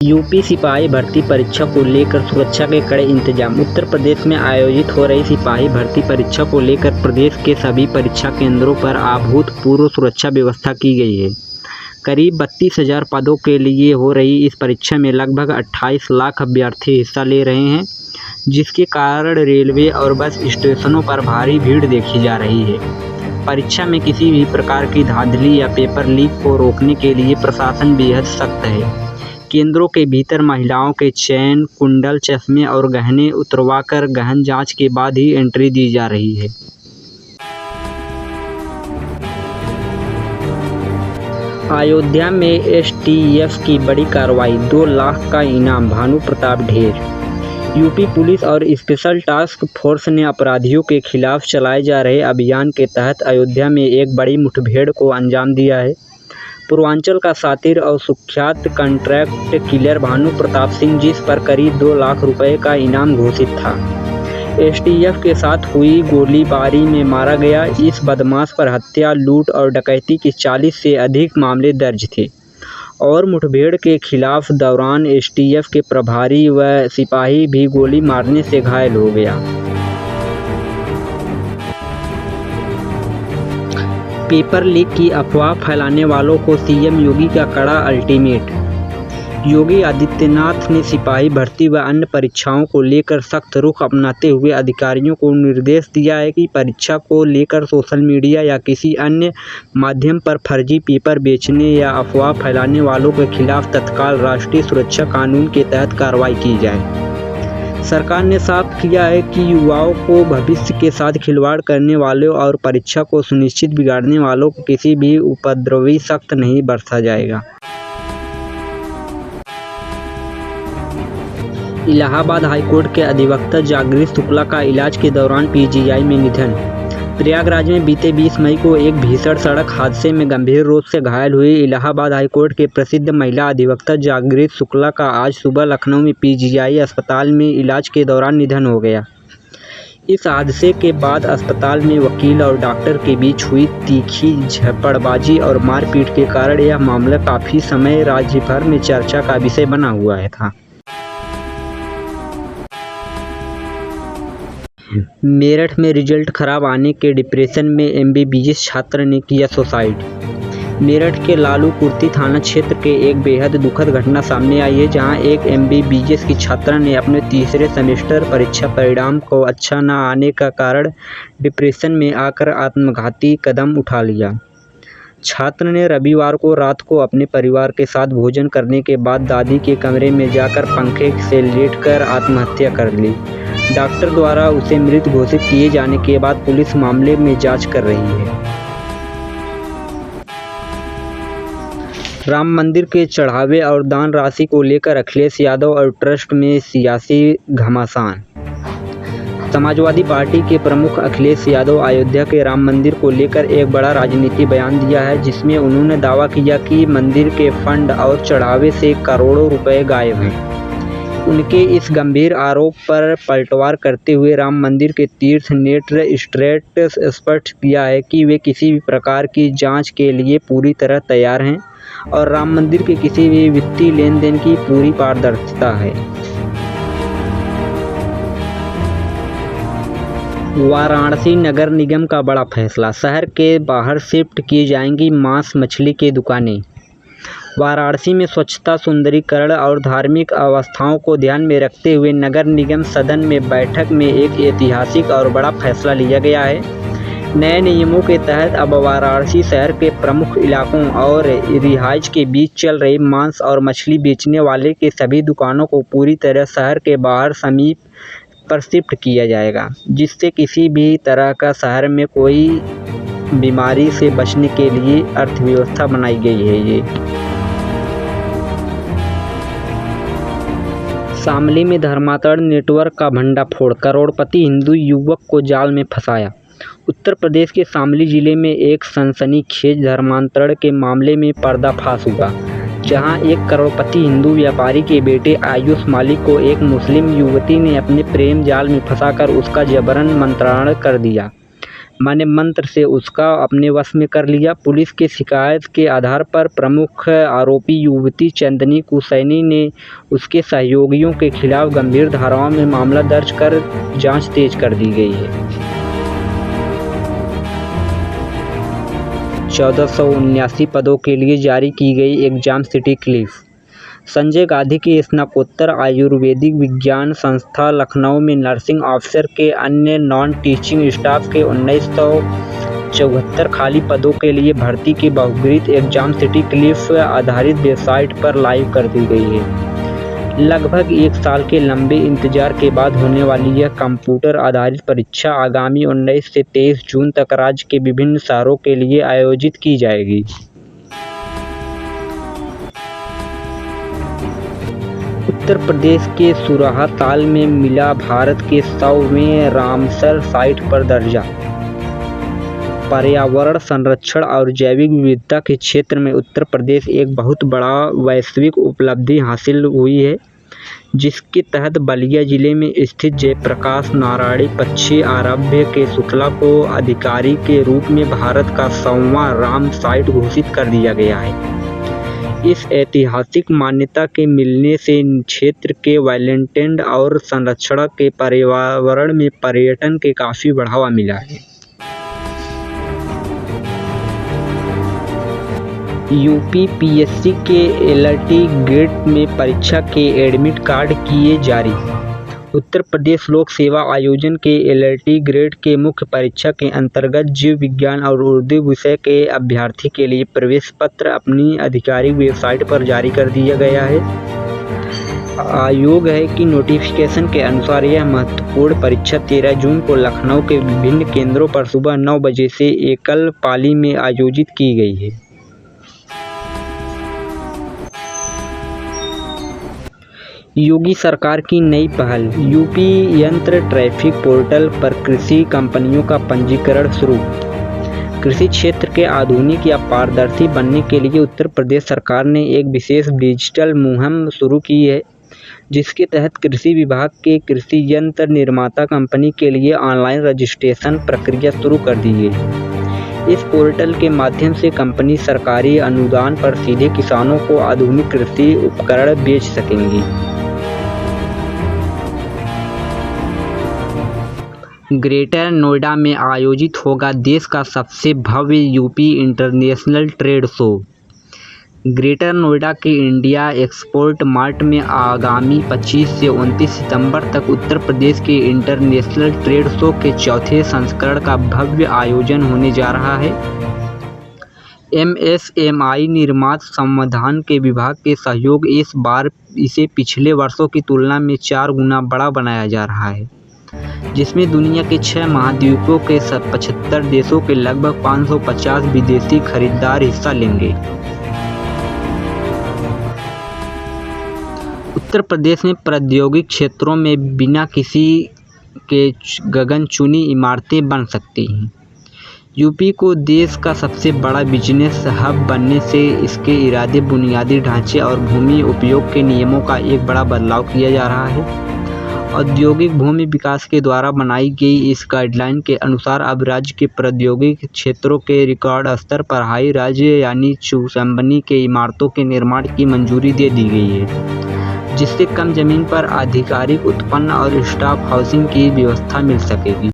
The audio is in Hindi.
यूपी सिपाही भर्ती परीक्षा को लेकर सुरक्षा के कड़े इंतजाम। उत्तर प्रदेश में आयोजित हो रही सिपाही भर्ती परीक्षा को लेकर प्रदेश के सभी परीक्षा केंद्रों पर अभूतपूर्व सुरक्षा व्यवस्था की गई है। करीब 32,000 पदों के लिए हो रही इस परीक्षा में लगभग 28 लाख अभ्यर्थी हिस्सा ले रहे हैं, जिसके कारण रेलवे और बस स्टेशनों पर भारी भीड़ देखी जा रही है। परीक्षा में किसी भी प्रकार की धांधली या पेपर लीक को रोकने के लिए प्रशासन बेहद सख्त है। केंद्रों के भीतर महिलाओं के चेन, कुंडल, चश्मे और गहने उतरवाकर गहन जांच के बाद ही एंट्री दी जा रही है। अयोध्या में एसटीएफ की बड़ी कार्रवाई, 2 लाख का इनाम, भानु प्रताप ढेर। यूपी पुलिस और स्पेशल टास्क फोर्स ने अपराधियों के खिलाफ चलाए जा रहे अभियान के तहत अयोध्या में एक बड़ी मुठभेड़ को अंजाम दिया है। पूर्वांचल का सातिर और सुख्यात कॉन्ट्रैक्ट किलर भानु प्रताप सिंह, जिस पर करीब 2 लाख रुपए का इनाम घोषित था, एसटीएफ के साथ हुई गोलीबारी में मारा गया। इस बदमाश पर हत्या, लूट और डकैती के 40 से अधिक मामले दर्ज थे और मुठभेड़ के खिलाफ दौरान एसटीएफ के प्रभारी व सिपाही भी गोली मारने से घायल हो गया। पेपर लीक की अफवाह फैलाने वालों को सीएम योगी का कड़ा अल्टीमेट। योगी आदित्यनाथ ने सिपाही भर्ती व अन्य परीक्षाओं को लेकर सख्त रुख अपनाते हुए अधिकारियों को निर्देश दिया है कि परीक्षा को लेकर सोशल मीडिया या किसी अन्य माध्यम पर फर्जी पेपर बेचने या अफवाह फैलाने वालों के खिलाफ तत्काल राष्ट्रीय सुरक्षा कानून के तहत कार्रवाई की जाए। सरकार ने साफ किया है कि युवाओं को भविष्य के साथ खिलवाड़ करने वालों और परीक्षा को सुनिश्चित बिगाड़ने वालों को किसी भी उपद्रवी सख्त नहीं बरता जाएगा। इलाहाबाद हाईकोर्ट के अधिवक्ता जागृत शुक्ला का इलाज के दौरान पीजीआई में निधन। प्रयागराज में बीते 20 मई को एक भीषण सड़क हादसे में गंभीर रूप से घायल हुई इलाहाबाद हाईकोर्ट के प्रसिद्ध महिला अधिवक्ता जागृत शुक्ला का आज सुबह लखनऊ में पीजीआई अस्पताल में इलाज के दौरान निधन हो गया। इस हादसे के बाद अस्पताल में वकील और डॉक्टर के बीच हुई तीखी झपड़बाजी और मारपीट के कारण यह मामला काफ़ी समय राज्य भर में चर्चा का विषय बना हुआ था। मेरठ में रिजल्ट खराब आने के डिप्रेशन में एमबीबीएस छात्र ने किया सुसाइड। मेरठ के लालू कुर्ती थाना क्षेत्र के एक बेहद दुखद घटना सामने आई है, जहां एक एमबीबीएस की छात्रा ने अपने तीसरे सेमेस्टर परीक्षा परिणाम को अच्छा न आने का कारण डिप्रेशन में आकर आत्मघाती कदम उठा लिया। छात्र ने रविवार को रात को अपने परिवार के साथ भोजन करने के बाद दादी के कमरे में जाकर पंखे से लेटकर आत्महत्या कर ली। डॉक्टर द्वारा उसे मृत घोषित किए जाने के बाद पुलिस मामले में जांच कर रही है। राम मंदिर के चढ़ावे और दान राशि को लेकर अखिलेश यादव और ट्रस्ट में सियासी घमासान। समाजवादी पार्टी के प्रमुख अखिलेश यादव अयोध्या के राम मंदिर को लेकर एक बड़ा राजनीतिक बयान दिया है, जिसमें उन्होंने दावा किया कि मंदिर के फंड और चढ़ावे से करोड़ों रुपए गायब हैं। उनके इस गंभीर आरोप पर पलटवार करते हुए राम मंदिर के तीर्थ नेत्र स्ट्रेट स्पष्ट किया है कि वे किसी भी प्रकार की जांच के लिए पूरी तरह तैयार हैं और राम मंदिर के किसी भी वित्तीय लेन देन की पूरी पारदर्शिता है। वाराणसी नगर निगम का बड़ा फैसला, शहर के बाहर शिफ्ट की जाएंगी मांस मछली की दुकानें। वाराणसी में स्वच्छता, सुंदरीकरण और धार्मिक अवस्थाओं को ध्यान में रखते हुए नगर निगम सदन में बैठक में एक ऐतिहासिक और बड़ा फैसला लिया गया है। नए नियमों के तहत अब वाराणसी शहर के प्रमुख इलाकों और रिहाइश के बीच चल रही मांस और मछली बेचने वाले के सभी दुकानों को पूरी तरह शहर के बाहर समीप पर शिफ्ट किया जाएगा, जिससे किसी भी तरह का शहर में कोई बीमारी से बचने के लिए अर्थव्यवस्था बनाई गई है। ये शामली में धर्मांतरण नेटवर्क का भंडाफोड़, करोड़पति हिंदू युवक को जाल में फंसाया। उत्तर प्रदेश के शामली जिले में एक सनसनीखेज धर्मांतरण के मामले में पर्दाफाश हुआ, जहां एक करोड़पति हिंदू व्यापारी के बेटे आयुष मालिक को एक मुस्लिम युवती ने अपने प्रेम जाल में फंसाकर उसका जबरन मंत्रांतरण कर दिया। माने मंत्र से उसका अपने वश में कर लिया। पुलिस की शिकायत के आधार पर प्रमुख आरोपी युवती चांदनी कुसैनी ने उसके सहयोगियों के खिलाफ गंभीर धाराओं में मामला दर्ज कर जांच तेज कर दी गई है। 1479 पदों के लिए जारी की गई exam city Cliff. Sanjay Gandhi की स्नातकोत्तर आयुर्वेदिक विज्ञान संस्था लखनऊ में नर्सिंग ऑफिसर के अन्य नॉन टीचिंग स्टाफ के 1974 खाली पदों के लिए भर्ती की बहुग्रीत एग्जाम सिटी क्लिफ आधारित वेबसाइट पर लाइव कर दी गई है। लगभग 1 साल के लंबे इंतजार के बाद होने वाली यह कंप्यूटर आधारित परीक्षा आगामी 19 से 23 जून तक राज्य के विभिन्न शहरों के लिए आयोजित की जाएगी। उत्तर प्रदेश के सुराहा ताल में मिला भारत के 100वें रामसर साइट पर दर्जा। पर्यावरण संरक्षण और जैविक विविधता के क्षेत्र में उत्तर प्रदेश एक बहुत बड़ा वैश्विक उपलब्धि हासिल हुई है, जिसके तहत बलिया जिले में स्थित जयप्रकाश नारायणी पक्षी अभयारण्य के शुक्ला को अधिकारी के रूप में भारत का 100वां राम साइट घोषित कर दिया गया है। इस ऐतिहासिक मान्यता के मिलने से क्षेत्र के वाइल्डलाइफ और संरक्षण के पर्यावरण में पर्यटन के काफ़ी बढ़ावा मिला है। यूपीपीएससी के एलटी ग्रेड में परीक्षा के एडमिट कार्ड किए जारी। उत्तर प्रदेश लोक सेवा आयोजन के एलटी ग्रेड के मुख्य परीक्षा के अंतर्गत जीव विज्ञान और उर्दू विषय के अभ्यर्थी के लिए प्रवेश पत्र अपनी आधिकारिक वेबसाइट पर जारी कर दिया गया है। आयोग है कि नोटिफिकेशन के अनुसार यह महत्वपूर्ण परीक्षा 13 जून को लखनऊ के विभिन्न केंद्रों पर सुबह 9 बजे से एकल पाली में आयोजित की गई है। योगी सरकार की नई पहल। यूपी यंत्र ट्रैफिक पोर्टल पर कृषि कंपनियों का पंजीकरण शुरू। कृषि क्षेत्र के आधुनिक या पारदर्शी बनने के लिए उत्तर प्रदेश सरकार ने एक विशेष डिजिटल मुहिम शुरू की है, जिसके तहत कृषि विभाग के कृषि यंत्र निर्माता कंपनी के लिए ऑनलाइन रजिस्ट्रेशन प्रक्रिया शुरू कर दी गई। इस पोर्टल के माध्यम से कंपनी सरकारी अनुदान पर सीधे किसानों को आधुनिक कृषि उपकरण बेच सकेंगी। ग्रेटर नोएडा में आयोजित होगा देश का सबसे भव्य UP international trade show. Greater Noida के इंडिया एक्सपोर्ट मार्ट में आगामी 25 से 29 सितंबर तक उत्तर प्रदेश के इंटरनेशनल ट्रेड शो के चौथे संस्करण का भव्य आयोजन होने जा रहा है। एमएसएमई निर्यात संवर्धन के विभाग के सहयोग इस बार इसे पिछले वर्षों की तुलना में 4 गुना बड़ा बनाया जा रहा है, जिसमें दुनिया के 6 महाद्वीपों के 75 देशों के लगभग 550 विदेशी खरीदार हिस्सा लेंगे। उत्तर प्रदेश में प्रौद्योगिक क्षेत्रों में बिना किसी के गगनचुनी इमारतें बन सकती हैं। यूपी को देश का सबसे बड़ा बिजनेस हब बनने से इसके इरादे, बुनियादी ढांचे और भूमि उपयोग के नियमों का एक बड़ा बदलाव किया जा रहा है। औद्योगिक भूमि विकास के द्वारा बनाई गई इस गाइडलाइन के अनुसार अब राज्य के प्रौद्योगिक क्षेत्रों के रिकॉर्ड स्तर पर हाई राज्य यानी चुसंबनी के इमारतों के निर्माण की मंजूरी दे दी गई है, जिससे कम जमीन पर आधिकारिक उत्पन्न और स्टाफ हाउसिंग की व्यवस्था मिल सकेगी।